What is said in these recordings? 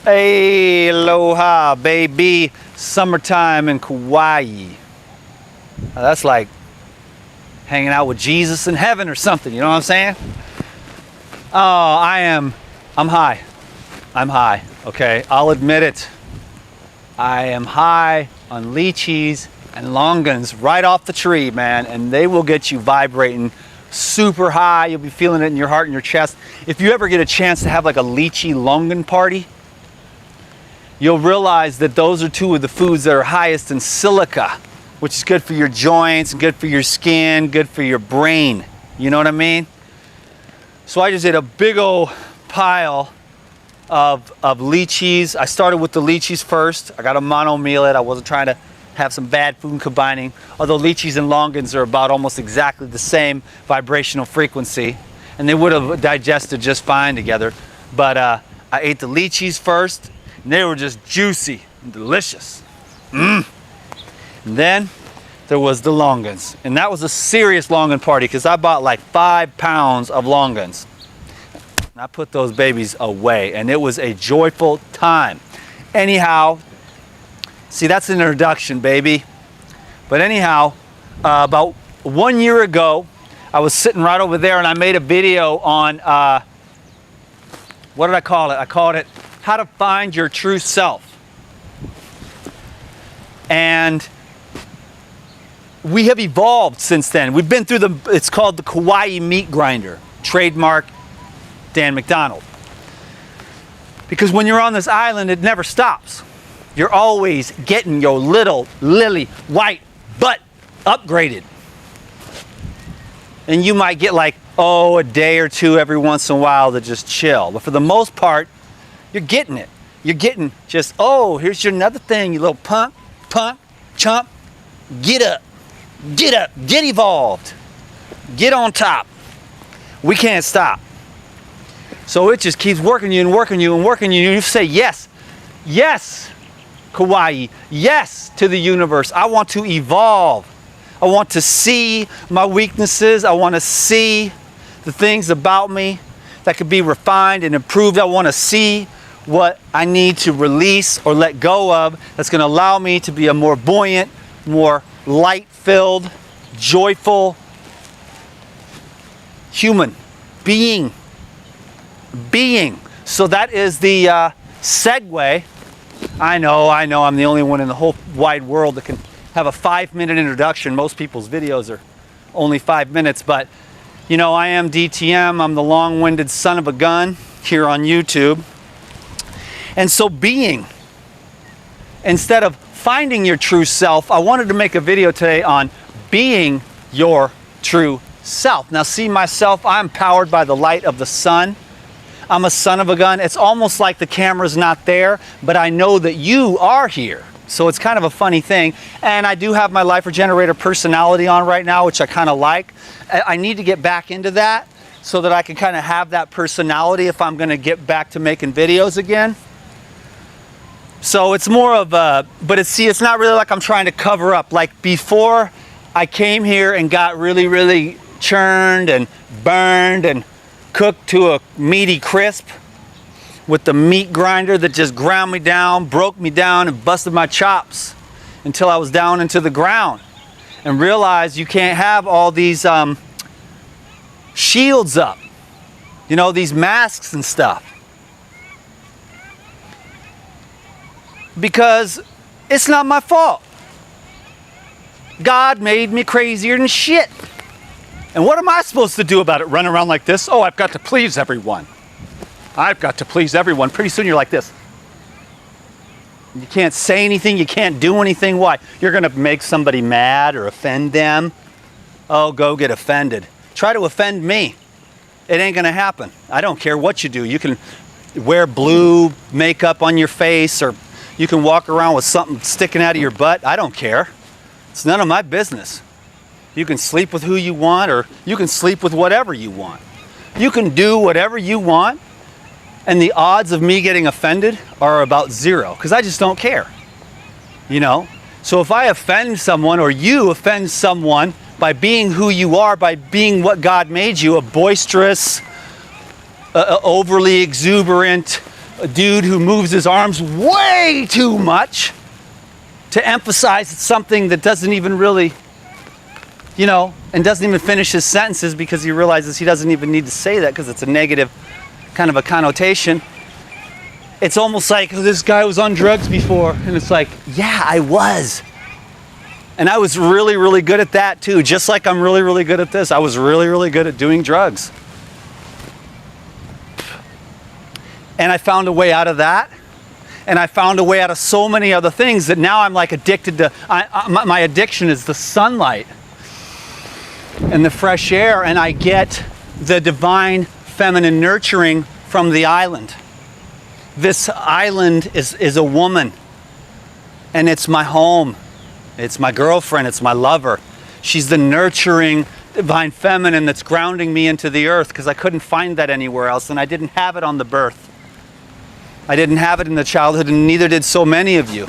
Hey, aloha, baby. Summertime in Kauai. Now, that's like hanging out with Jesus in heaven or something, you know what I'm saying? Oh, I'm high. I'm high, okay? I'll admit it. I am high on lychees and longans right off the tree, man, and they will get you vibrating super high. You'll be feeling it in your heart and your chest. If you ever get a chance to have like a lychee longan party, you'll realize that those are two of the foods that are highest in silica, which is good for your joints, good for your skin, good for your brain. You know what I mean? So I just ate a big old pile of lychees. I started with the lychees first. I got a mono meal it. I wasn't trying to have some bad food combining, although lychees and longans are about almost exactly the same vibrational frequency, and they would have digested just fine together. But I ate the lychees first, and they were just juicy and delicious. And then there was the longans, and that was a serious longan party because I bought like 5 pounds of longans. And I put those babies away, and it was a joyful time. Anyhow, see, that's an introduction, baby. But anyhow, about 1 year ago, I was sitting right over there, and I made a video on, what did I call it? I called it How to Find Your True Self. And we have evolved since then. We've been through it's called the Kauai meat grinder, trademark Dan McDonald. Because when you're on this island, it never stops. You're always getting your little lily white butt upgraded. And you might get like, a day or two every once in a while to just chill. But for the most part, you're getting it. You're getting just, here's your another thing, you little punk, chump. Get up, get evolved. Get on top. We can't stop. So it just keeps working you and working you and working you. You say yes, Kauai, yes to the universe. I want to evolve. I want to see my weaknesses. I want to see the things about me that could be refined and improved. I want to see what I need to release or let go of that's going to allow me to be a more buoyant, more light-filled, joyful human being. So that is the segue. I know, I'm the only one in the whole wide world that can have a 5-minute introduction. Most people's videos are only 5 minutes, but you know, I am DTM. I'm the long-winded son of a gun here on YouTube. And so instead of finding your true self, I wanted to make a video today on being your true self. Now see myself, I'm powered by the light of the sun. I'm a son of a gun. It's almost like the camera's not there, but I know that you are here. So it's kind of a funny thing. And I do have my Life Regenerator personality on right now, which I kind of like. I need to get back into that so that I can kind of have that personality if I'm going to get back to making videos again. So it's more of a, but it's not really like I'm trying to cover up. Like before I came here and got really, really churned and burned and cooked to a meaty crisp with the meat grinder that just ground me down, broke me down, and busted my chops until I was down into the ground, and realized you can't have all these shields up, you know, these masks and stuff, because it's not my fault. God made me crazier than shit. And what am I supposed to do about it? Run around like this? I've got to please everyone. I've got to please everyone. Pretty soon you're like this. You can't say anything. You can't do anything. Why? You're going to make somebody mad or offend them. Go get offended. Try to offend me. It ain't going to happen. I don't care what you do. You can wear blue makeup on your face, or you can walk around with something sticking out of your butt. I don't care. It's none of my business. You can sleep with who you want, or you can sleep with whatever you want. You can do whatever you want, and the odds of me getting offended are about 0, because I just don't care. You know? So if I offend someone, or you offend someone by being who you are, by being what God made you, a boisterous, overly exuberant, a dude who moves his arms way too much to emphasize something that doesn't even really, you know, and doesn't even finish his sentences because he realizes he doesn't even need to say that because it's a negative kind of a connotation. It's almost like, oh, this guy was on drugs before. And it's like, yeah, I was. And I was really, really good at that too. Just like I'm really, really good at this. I was really, really good at doing drugs. And I found a way out of that. And I found a way out of so many other things that now I'm like addicted to, my addiction is the sunlight and the fresh air. And I get the divine feminine nurturing from the island. This island is a woman. And it's my home. It's my girlfriend. It's my lover. She's the nurturing divine feminine that's grounding me into the earth because I couldn't find that anywhere else. And I didn't have it on the birth. I didn't have it in the childhood, and neither did so many of you.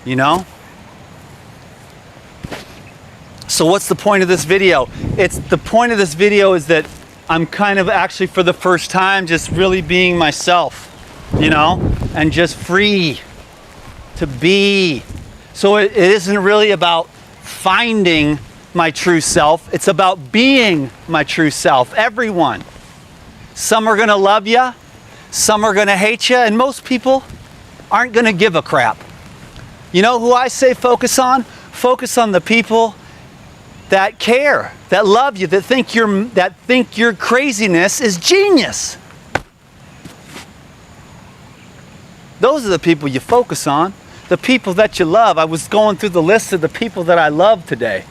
You know? So what's the point of this video? The point of this video is that I'm kind of actually for the first time just really being myself, you know? And just free to be. So it isn't really about finding my true self. It's about being my true self. Everyone. Some are gonna love you. Some are going to hate you, and most people aren't going to give a crap. You know who I say focus on? Focus on the people that care, that love you, that think your craziness is genius. Those are the people you focus on, the people that you love. I was going through the list of the people that I love today.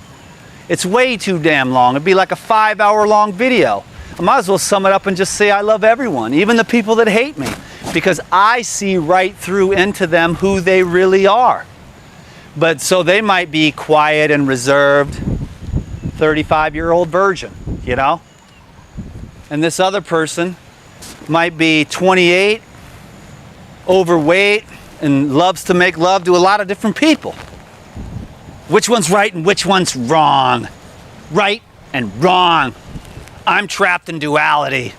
It's way too damn long. It'd be like a 5-hour-long video. I might as well sum it up and just say I love everyone, even the people that hate me, because I see right through into them who they really are. But so they might be quiet and reserved, 35-year-old virgin, you know? And this other person might be 28, overweight, and loves to make love to a lot of different people. Which one's right and which one's wrong? Right and wrong. I'm trapped in duality.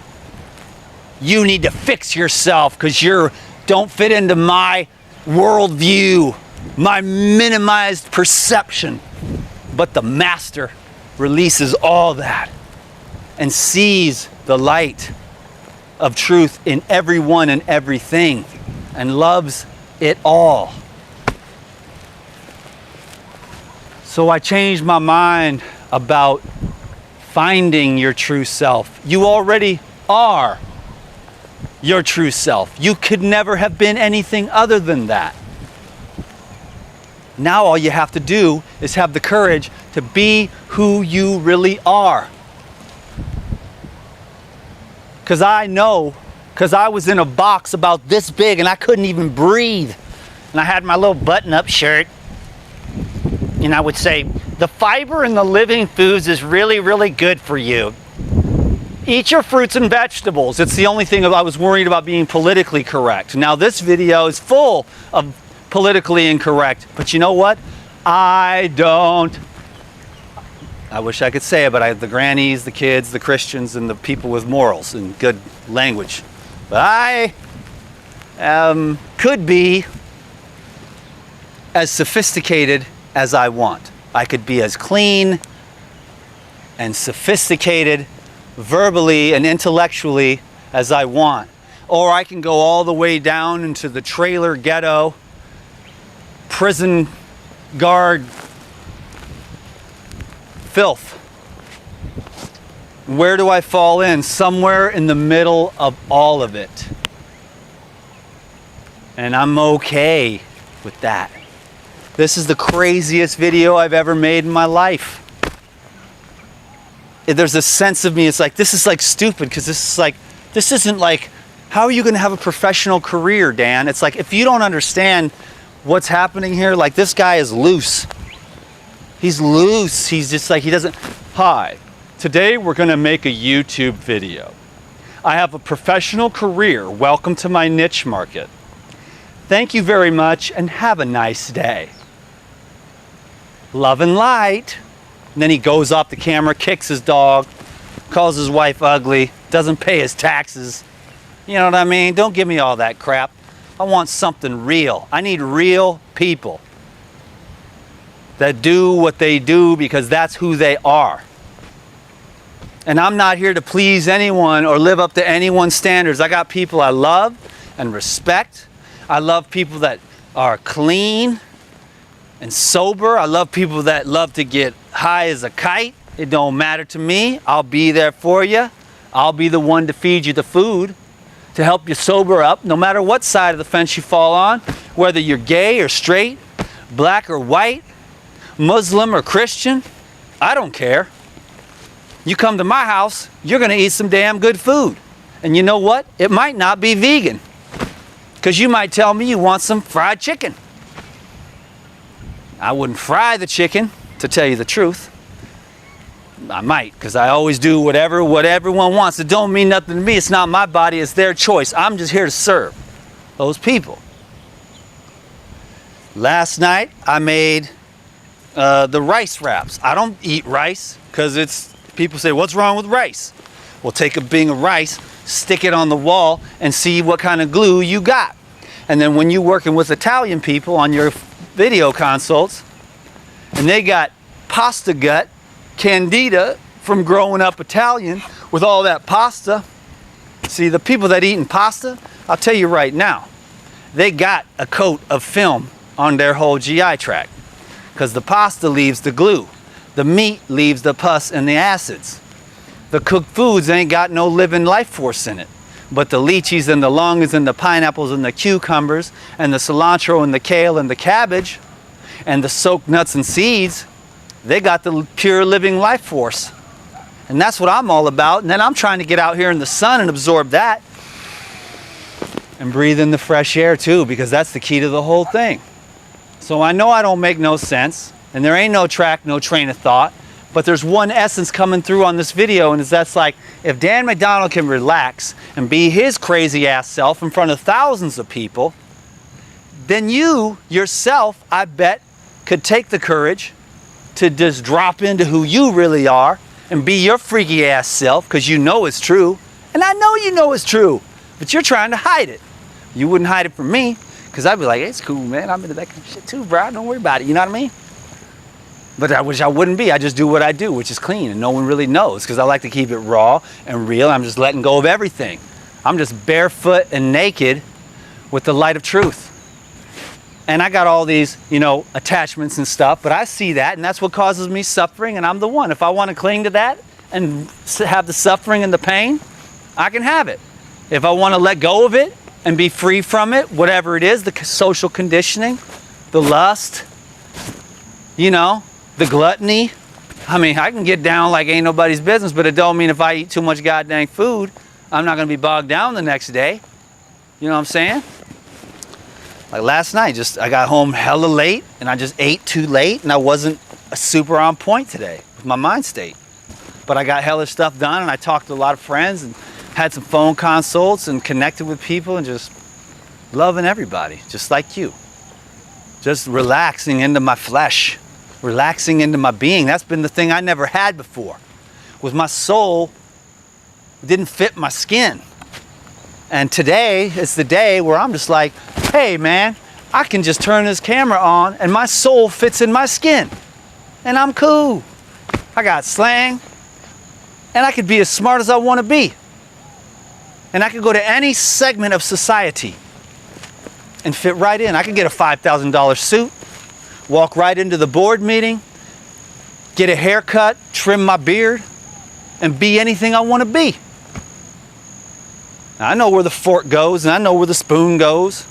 You need to fix yourself because you don't fit into my worldview, my minimized perception. But the master releases all that and sees the light of truth in everyone and everything and loves it all. So I changed my mind about finding your true self. You already are your true self. You could never have been anything other than that. Now all you have to do is have the courage to be who you really are. Because I know, because I was in a box about this big and I couldn't even breathe. And I had my little button-up shirt. And I would say, the fiber in the living foods is really, really good for you. Eat your fruits and vegetables. It's the only thing I was worried about being politically correct. Now this video is full of politically incorrect. But you know what? I wish I could say it, but I have the grannies, the kids, the Christians, and the people with morals and good language. But I could be as sophisticated as I want. I could be as clean and sophisticated verbally and intellectually as I want. Or I can go all the way down into the trailer ghetto, prison guard filth. Where do I fall in? Somewhere in the middle of all of it. And I'm okay with that. This is the craziest video I've ever made in my life. There's a sense of me, it's like, this is like stupid, because this isn't like, how are you going to have a professional career, Dan? It's like, if you don't understand what's happening here, like this guy is loose. He's loose. He's just like, he doesn't, hi, today we're going to make a YouTube video. I have a professional career. Welcome to my niche market. Thank you very much and have a nice day. Love and light. And then he goes off the camera, kicks his dog, calls his wife ugly, doesn't pay his taxes, You know what I mean? Don't give me all that crap. I want something real. I need real people that do what they do because that's who they are. And I'm not here to please anyone or live up to anyone's standards. I got people I love and respect. I love people that are clean and sober. I love people that love to get high as a kite. It don't matter to me. I'll be there for you. I'll be the one to feed you the food, to help you sober up, no matter what side of the fence you fall on, whether you're gay or straight, black or white, Muslim or Christian. I don't care. You come to my house, you're gonna eat some damn good food. And you know what? It might not be vegan, because you might tell me you want some fried chicken. I wouldn't fry the chicken, to tell you the truth. I might, because I always do what everyone wants. It don't mean nothing to me. It's not my body, it's their choice. I'm just here to serve those people. Last night I made the rice wraps. I don't eat rice because people say, what's wrong with rice? Well, take a bin of rice, stick it on the wall, and see what kind of glue you got. And then when you're working with Italian people on your video consults, and they got pasta gut, candida from growing up Italian with all that pasta. See, the people that eat pasta, I'll tell you right now, they got a coat of film on their whole GI tract, because the pasta leaves the glue, the meat leaves the pus and the acids. The cooked foods ain't got no living life force in it, but the lychees and the lungs and the pineapples and the cucumbers and the cilantro and the kale and the cabbage and the soaked nuts and seeds, they got the pure living life force. And that's what I'm all about. And then I'm trying to get out here in the sun and absorb that and breathe in the fresh air too, because that's the key to the whole thing. So I know I don't make no sense, and there ain't no track, no train of thought, but there's one essence coming through on this video, and that's like, if Dan McDonald can relax and be his crazy ass self in front of thousands of people, then you yourself, I bet, could take the courage to just drop into who you really are and be your freaky ass self, because you know it's true. And I know you know it's true, but you're trying to hide it. You wouldn't hide it from me, because I'd be like, hey, it's cool, man. I'm into that kind of shit too, bro. Don't worry about it. You know what I mean? But I wish I wouldn't be. I just do what I do, which is clean, and no one really knows, because I like to keep it raw and real. I'm just letting go of everything. I'm just barefoot and naked with the light of truth. And I got all these, attachments and stuff, but I see that, and that's what causes me suffering, and I'm the one. If I want to cling to that and have the suffering and the pain, I can have it. If I want to let go of it and be free from it, whatever it is, the social conditioning, the lust, the gluttony. I mean, I can get down like ain't nobody's business, but it don't mean if I eat too much goddamn food, I'm not going to be bogged down the next day. You know what I'm saying? Like last night, I got home hella late, and I just ate too late, and I wasn't super on point today with my mind state. But I got hella stuff done, and I talked to a lot of friends, and had some phone consults, and connected with people, and just loving everybody, just like you. Just relaxing into my flesh, relaxing into my being. That's been the thing I never had before. With my soul, it didn't fit my skin. And today is the day where I'm just like, hey man, I can just turn this camera on and my soul fits in my skin. And I'm cool. I got slang. And I could be as smart as I want to be. And I could go to any segment of society and fit right in. I could get a $5,000 suit, walk right into the board meeting, get a haircut, trim my beard, and be anything I want to be. Now, I know where the fork goes, and I know where the spoon goes.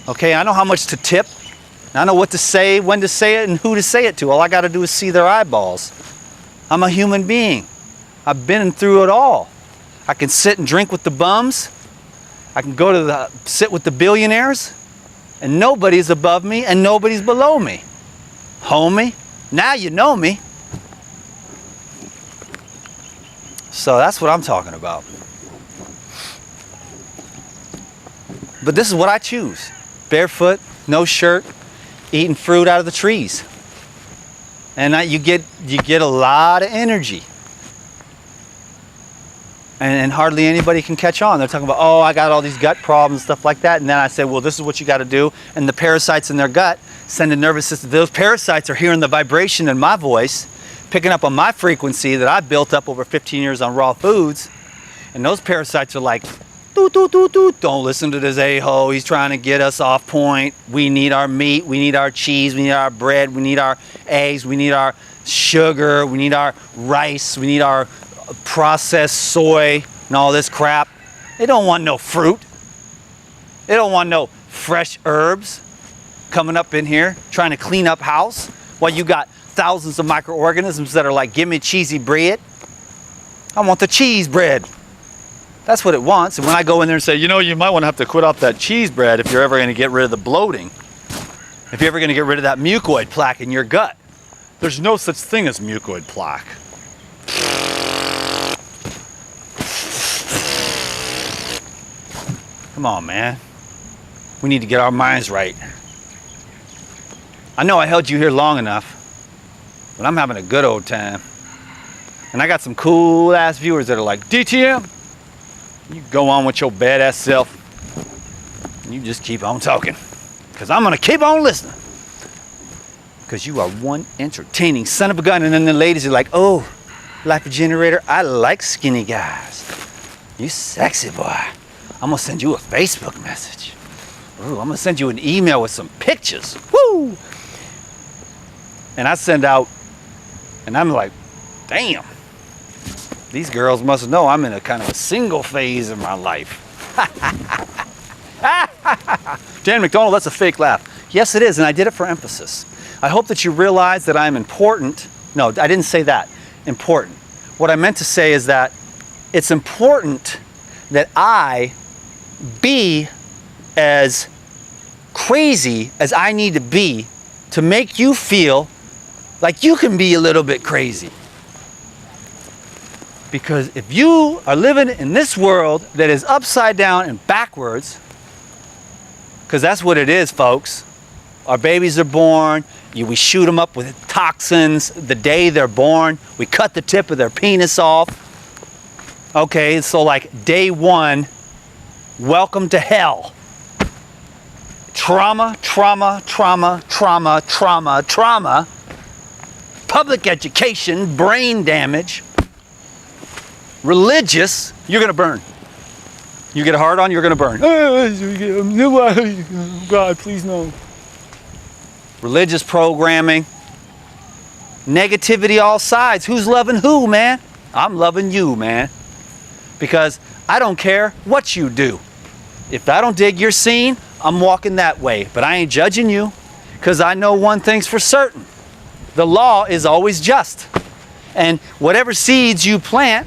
Okay, I know how much to tip. I know what to say, when to say it, and who to say it to. All I got to do is see their eyeballs. I'm a human being. I've been through it all. I can sit and drink with the bums. I can go to sit with the billionaires, and nobody's above me, and nobody's below me. Homie, now you know me. So that's what I'm talking about. But this is what I choose. Barefoot, no shirt, eating fruit out of the trees. And you get a lot of energy. And hardly anybody can catch on. They're talking about, oh, I got all these gut problems, stuff like that. And then I say, well, this is what you got to do. And the parasites in their gut send a nervous system. Those parasites are hearing the vibration in my voice, picking up on my frequency that I built up over 15 years on raw foods. And those parasites are like, doot, doot, doot, doot. Don't listen to this a-hole. He's trying to get us off point. We need our meat. We need our cheese. We need our bread. We need our eggs. We need our sugar. We need our rice. We need our processed soy and all this crap. They don't want no fruit. They don't want no fresh herbs coming up in here trying to clean up house while you got thousands of microorganisms that are like, give me cheesy bread. I want the cheese bread. That's what it wants. And when I go in there and say, you know, you might want to have to quit off that cheese bread if you're ever going to get rid of the bloating, if you're ever going to get rid of that mucoid plaque in your gut. There's no such thing as mucoid plaque. Come on, man. We need to get our minds right. I know I held you here long enough, but I'm having a good old time. And I got some cool ass viewers that are like, DTM, you go on with your badass self. And you just keep on talking. Because I'm going to keep on listening. Because you are one entertaining son of a gun. And then the ladies are like, oh, Life Regenerator, I like skinny guys. You sexy boy. I'm going to send you a Facebook message. Ooh, I'm going to send you an email with some pictures. Woo! And I send out, and I'm like, damn. These girls must know I'm in a kind of a single phase of my life. Dan McDonald, that's a fake laugh. Yes, it is, and I did it for emphasis. I hope that you realize that I'm important. No, I didn't say that. Important. What I meant to say is that it's important that I be as crazy as I need to be to make you feel like you can be a little bit crazy. Because if you are living in this world that is upside down and backwards, because that's what it is, folks. Our babies are born, we shoot them up with toxins the day they're born, we cut the tip of their penis off. Okay, so like day one, welcome to hell. Trauma, trauma, trauma, trauma, trauma, trauma, public education, brain damage, religious, you're gonna burn. You get a hard on, you're gonna burn. God, please no. Religious programming, negativity all sides. Who's loving who, man? I'm loving you, man. Because I don't care what you do. If I don't dig your scene, I'm walking that way. But I ain't judging you, because I know one thing's for certain. The law is always just. And whatever seeds you plant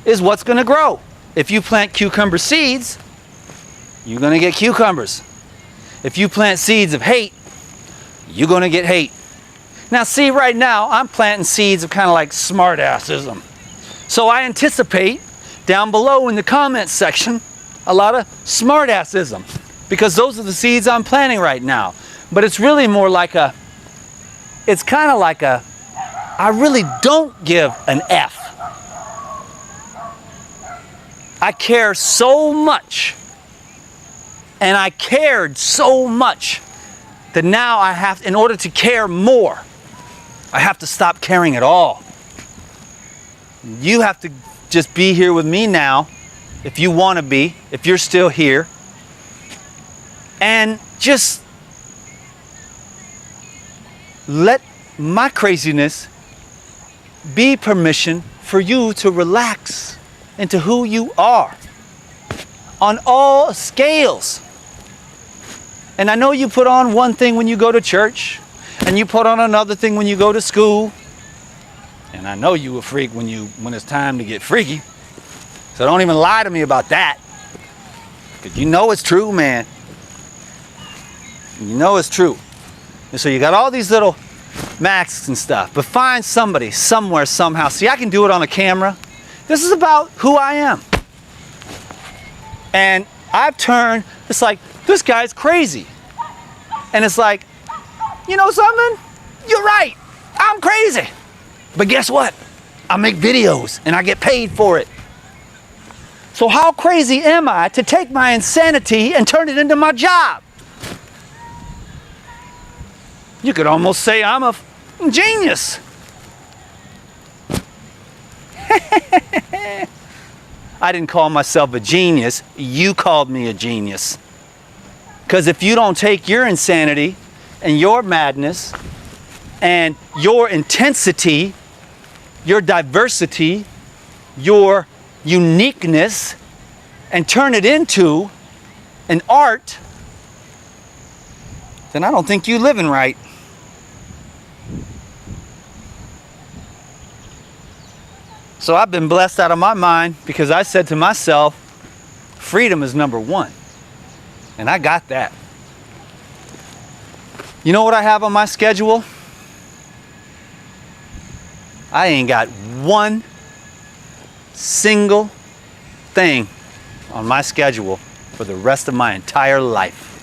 is what's going to grow. If you plant cucumber seeds, you're going to get cucumbers. If you plant seeds of hate, you're going to get hate. Now see, right now, I'm planting seeds of kind of like smart-assism. So I anticipate down below in the comments section a lot of smart-assism, because those are the seeds I'm planting right now. But it's really more like it's kind of like I really don't give an F. I care so much, and I cared so much that now I have, in order to care more, I have to stop caring at all. You have to just be here with me now, if you want to be, if you're still here, and just let my craziness be permission for you to relax into who you are on all scales. And I know you put on one thing when you go to church, and you put on another thing when you go to school, and I know you a freak when it's time to get freaky. So don't even lie to me about that, because you know it's true, man. You know it's true. And so you got all these little masks and stuff, but find somebody somewhere somehow. See, I can do it on a camera. This is about who I am. And I've turned, it's like, this guy's crazy. And it's like, you know something? You're right. I'm crazy. But guess what? I make videos and I get paid for it. So how crazy am I to take my insanity and turn it into my job? You could almost say I'm a genius. I didn't call myself a genius. You called me a genius. Because if you don't take your insanity and your madness and your intensity, your diversity, your uniqueness, and turn it into an art, then I don't think you're living right. So I've been blessed out of my mind because I said to myself, freedom is number one. And I got that. You know what I have on my schedule? I ain't got one single thing on my schedule for the rest of my entire life.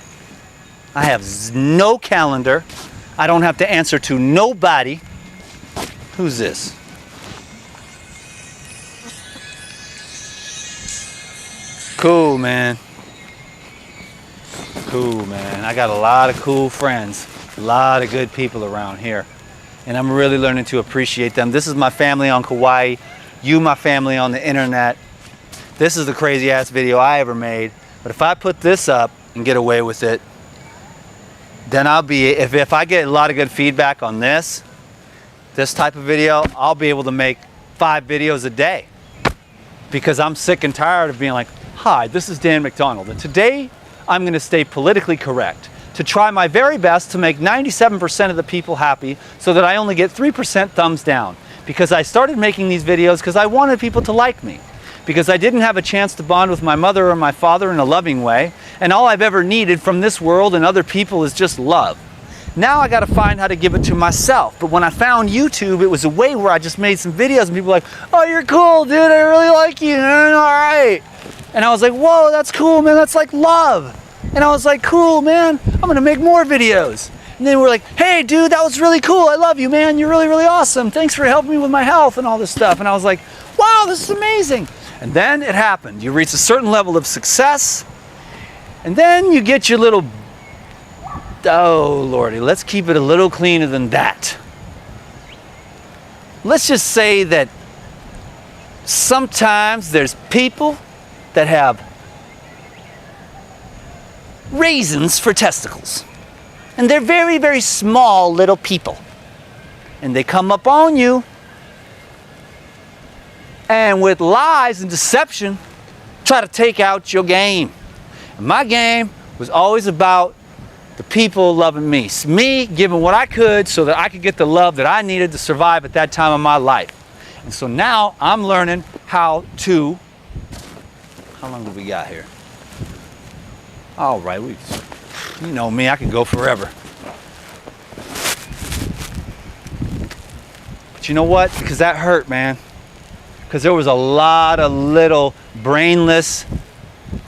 I have no calendar. I don't have to answer to nobody. Who's this? Cool, man. Cool, man. I got a lot of cool friends, a lot of good people around here, and I'm really learning to appreciate them. This is my family on Kauai, you my family on the internet. This is the crazy ass video I ever made, but if I put this up and get away with it, then I'll be, if I get a lot of good feedback on this type of video, I'll be able to make 5 videos a day, because I'm sick and tired of being like, hi, this is Dan McDonald, and today I'm going to stay politically correct to try my very best to make 97% of the people happy so that I only get 3% thumbs down. Because I started making these videos because I wanted people to like me. Because I didn't have a chance to bond with my mother or my father in a loving way, and all I've ever needed from this world and other people is just love. Now I got to find how to give it to myself. But when I found YouTube, it was a way where I just made some videos and people were like, oh, you're cool, dude, I really like you, man, all right. And I was like, whoa, that's cool, man, that's like love. And I was like, cool, man, I'm gonna make more videos. And then we're like, hey, dude, that was really cool, I love you, man, you're really, really awesome. Thanks for helping me with my health and all this stuff. And I was like, wow, this is amazing. And then it happened. You reach a certain level of success, and then you get your little, oh, Lordy, let's keep it a little cleaner than that. Let's just say that sometimes there's people that have raisins for testicles. And they're very, very small little people. And they come up on you, and with lies and deception, try to take out your game. And my game was always about the people loving me. It's me giving what I could so that I could get the love that I needed to survive at that time of my life. And so now I'm learning how to, how long have we got here? All right, you know me, I can go forever. But you know what? Because that hurt, man. Because there was a lot of little brainless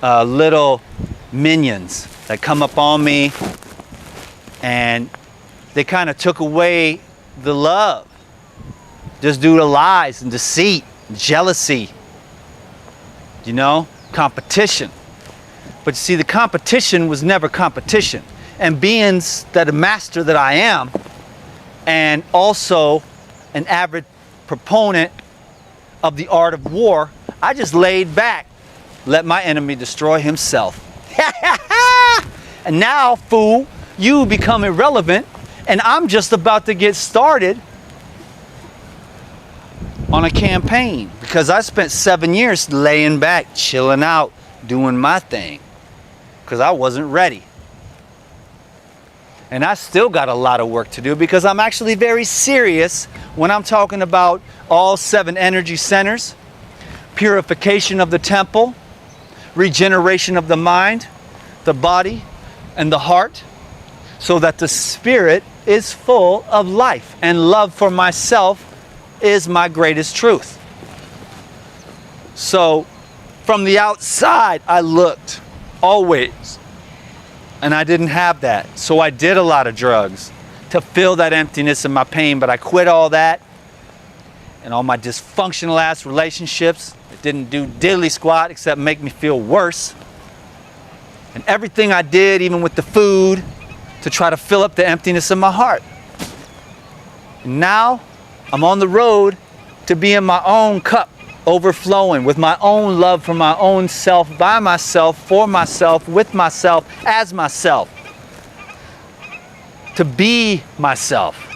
little minions that come up on me, and they kind of took away the love just due to lies and deceit, jealousy, you know, competition. But you see, the competition was never competition. And being that a master that I am, and also an avid proponent of the art of war, I just laid back, let my enemy destroy himself. And now, fool, you become irrelevant, and I'm just about to get started on a campaign, because I spent 7 years laying back, chilling out, doing my thing, because I wasn't ready. And I still got a lot of work to do, because I'm actually very serious when I'm talking about all 7 energy centers, purification of the temple, regeneration of the mind, the body, and the heart, so that the spirit is full of life, and love for myself is my greatest truth. So from the outside, I looked always, and I didn't have that. So I did a lot of drugs to fill that emptiness and my pain, but I quit all that. and all my dysfunctional ass relationships. It didn't do diddly squat except make me feel worse. And everything I did, even with the food, to try to fill up the emptiness in my heart. And now I'm on the road to be in my own cup, overflowing with my own love for my own self, by myself, for myself, with myself, as myself. To be myself.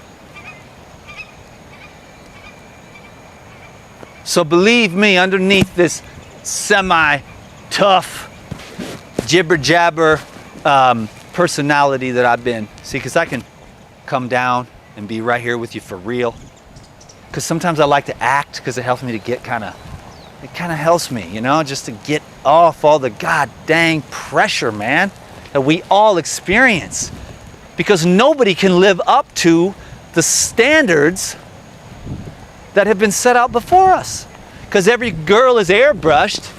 So believe me, underneath this semi-tough, jibber-jabber personality that I've been, see, because I can come down and be right here with you for real. Because sometimes I like to act because it helps me to get it kind of helps me, you know, just to get off all the god dang pressure, man, that we all experience. Because nobody can live up to the standards that have been set out before us. Because every girl is airbrushed,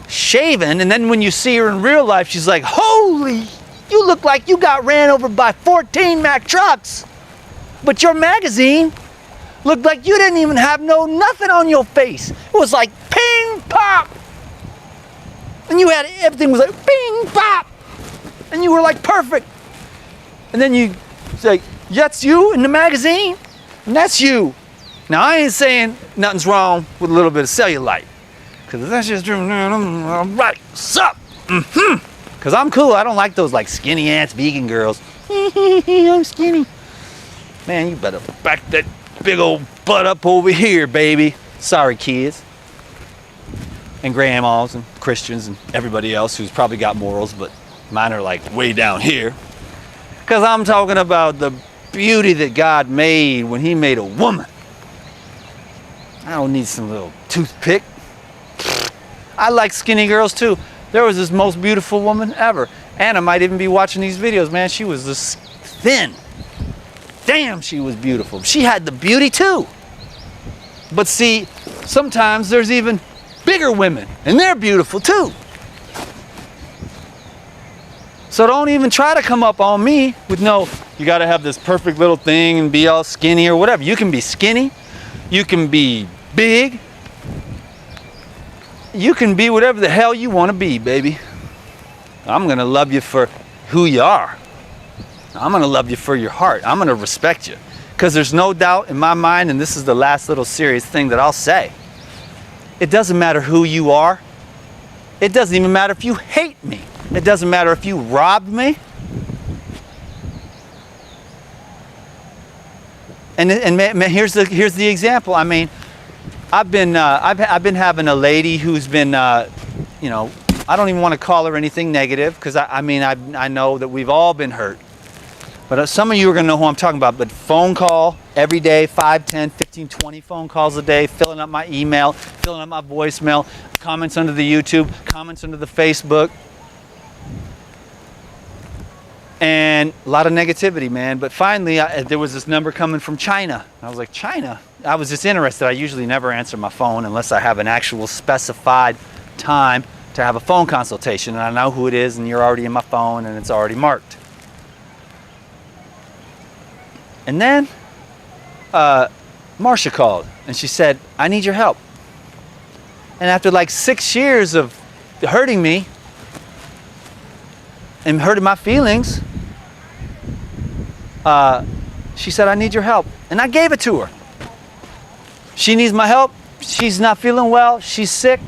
shaven, and then when you see her in real life, she's like, holy, you look like you got ran over by 14 Mack trucks. But your magazine looked like you didn't even have nothing on your face. It was like ping pop. And you had, everything was like ping pop. And you were like perfect. And then you say, that's you in the magazine? And that's you. Now I ain't saying nothing's wrong with a little bit of cellulite. Because that's just, all right, sup? Because I'm cool. I don't like those like skinny ass vegan girls. I'm skinny. Man, you better back that big old butt up over here, baby. Sorry, kids. And grandmas and Christians and everybody else who's probably got morals, but mine are like way down here. Because I'm talking about the beauty that God made when he made a woman. I don't need some little toothpick. I like skinny girls too. There was this most beautiful woman ever. Anna might even be watching these videos, man. She was this thin. Damn, she was beautiful. She had the beauty too. But see, sometimes there's even bigger women, and they're beautiful too. So don't even try to come up on me with no, you gotta have this perfect little thing and be all skinny or whatever. You can be skinny, you can be big, you can be whatever the hell you wanna be, baby. I'm gonna love you for who you are. I'm gonna love you for your heart. I'm gonna respect you. Because there's no doubt in my mind, and this is the last little serious thing that I'll say, it doesn't matter who you are. It doesn't even matter if you hate me. It doesn't matter if you robbed me. And here's the example. I mean, I've been having a lady who's been, you know, I don't even want to call her anything negative because I know that we've all been hurt. But some of you are going to know who I'm talking about. But phone call every day, 5, 10, 15, 20 phone calls a day, filling up my email, filling up my voicemail, comments under the YouTube, comments under the Facebook. And a lot of negativity, man. But finally, there was this number coming from China. I was like, China? I was just interested. I usually never answer my phone unless I have an actual specified time to have a phone consultation. And I know who it is, and you're already in my phone, and it's already marked. And then Marcia called, and she said, I need your help. And after like 6 years of hurting me and hurting my feelings, she said, I need your help. And I gave it to her. She needs my help. She's not feeling well. She's sick.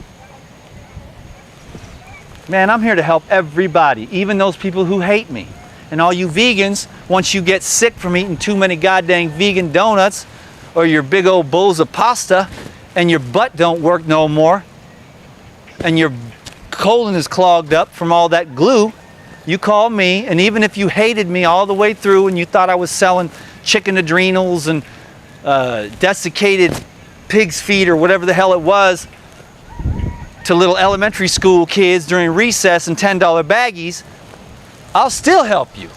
Man, I'm here to help everybody, even those people who hate me. And all you vegans, once you get sick from eating too many goddamn vegan donuts or your big old bowls of pasta and your butt don't work no more and your colon is clogged up from all that glue, you call me, and even if you hated me all the way through and you thought I was selling chicken adrenals and desiccated pig's feet or whatever the hell it was to little elementary school kids during recess and $10 baggies, I'll still help you.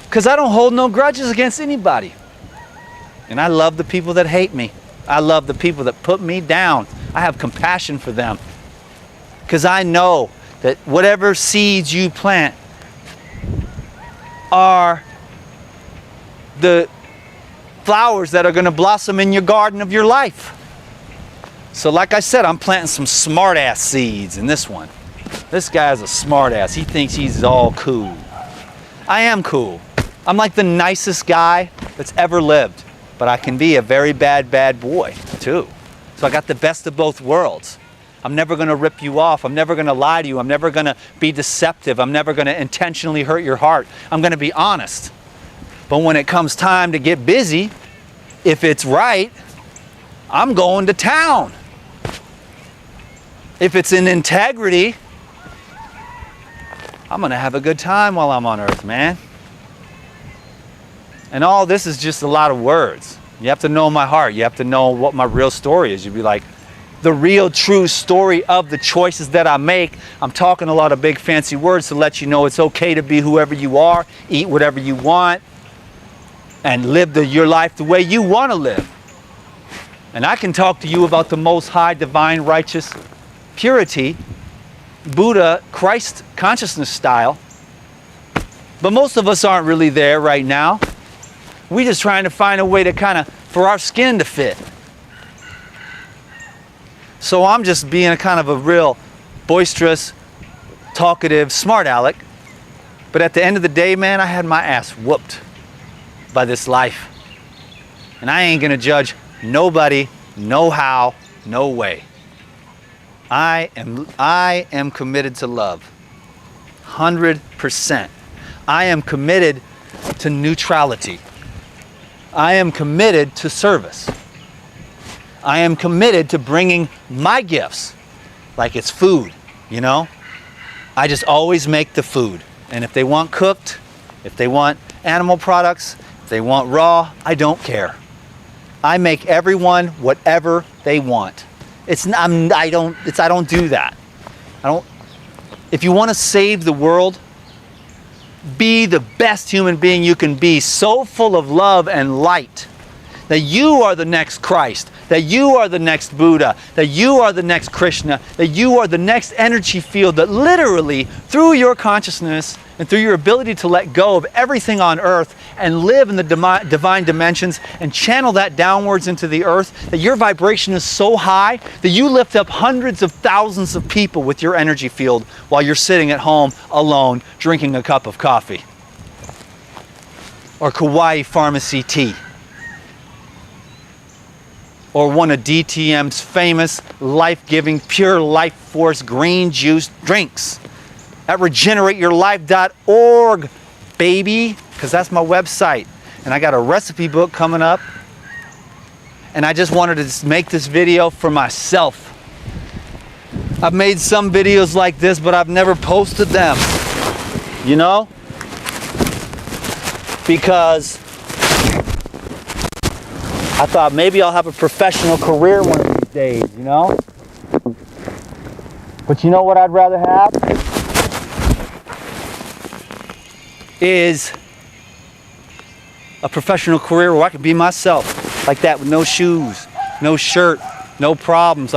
Because I don't hold no grudges against anybody. And I love the people that hate me. I love the people that put me down. I have compassion for them. Because I know that whatever seeds you plant are the flowers that are going to blossom in your garden of your life. So like I said, I'm planting some smart ass seeds in this one. This guy's a smart ass. He thinks he's all cool. I am cool. I'm like the nicest guy that's ever lived, but I can be a very bad boy too. So I got the best of both worlds. I'm never going to rip you off. I'm never going to lie to you. I'm never going to be deceptive. I'm never going to intentionally hurt your heart. I'm going to be honest. But when it comes time to get busy, if it's right, I'm going to town. If it's in integrity, I'm going to have a good time while I'm on earth, man. And all this is just a lot of words. You have to know my heart. You have to know what my real story is. You'd be like, the real true story of the choices that I make. I'm talking a lot of big fancy words to let you know it's okay to be whoever you are, eat whatever you want, and live your life the way you want to live. And I can talk to you about the most high, divine, righteous, purity, Buddha, Christ consciousness style. But most of us aren't really there right now. We're just trying to find a way to for our skin to fit. So I'm just being a real boisterous, talkative, smart aleck. But at the end of the day, man, I had my ass whooped by this life. And I ain't gonna judge nobody, no how, no way. I am committed to love. 100%. I am committed to neutrality. I am committed to service. I am committed to bringing my gifts, like it's food, you know? I just always make the food. And if they want cooked, if they want animal products, if they want raw, I don't care. I make everyone whatever they want. I don't do that. If you want to save the world, be the best human being you can be, so full of love and light that you are the next Christ, that you are the next Buddha, that you are the next Krishna, that you are the next energy field that literally, through your consciousness and through your ability to let go of everything on earth and live in the divine dimensions and channel that downwards into the earth, that your vibration is so high that you lift up hundreds of thousands of people with your energy field while you're sitting at home alone drinking a cup of coffee or Kauai pharmacy tea, or one of DTM's famous life-giving pure life force green juice drinks at regenerateyourlife.org, baby, because that's my website. And I got a recipe book coming up, and I just wanted to make this video for myself. I've made some videos like this, but I've never posted them, you know, because I thought maybe I'll have a professional career one of these days, you know? But you know what I'd rather have? Is a professional career where I can be myself, like that, with no shoes, no shirt, no problems.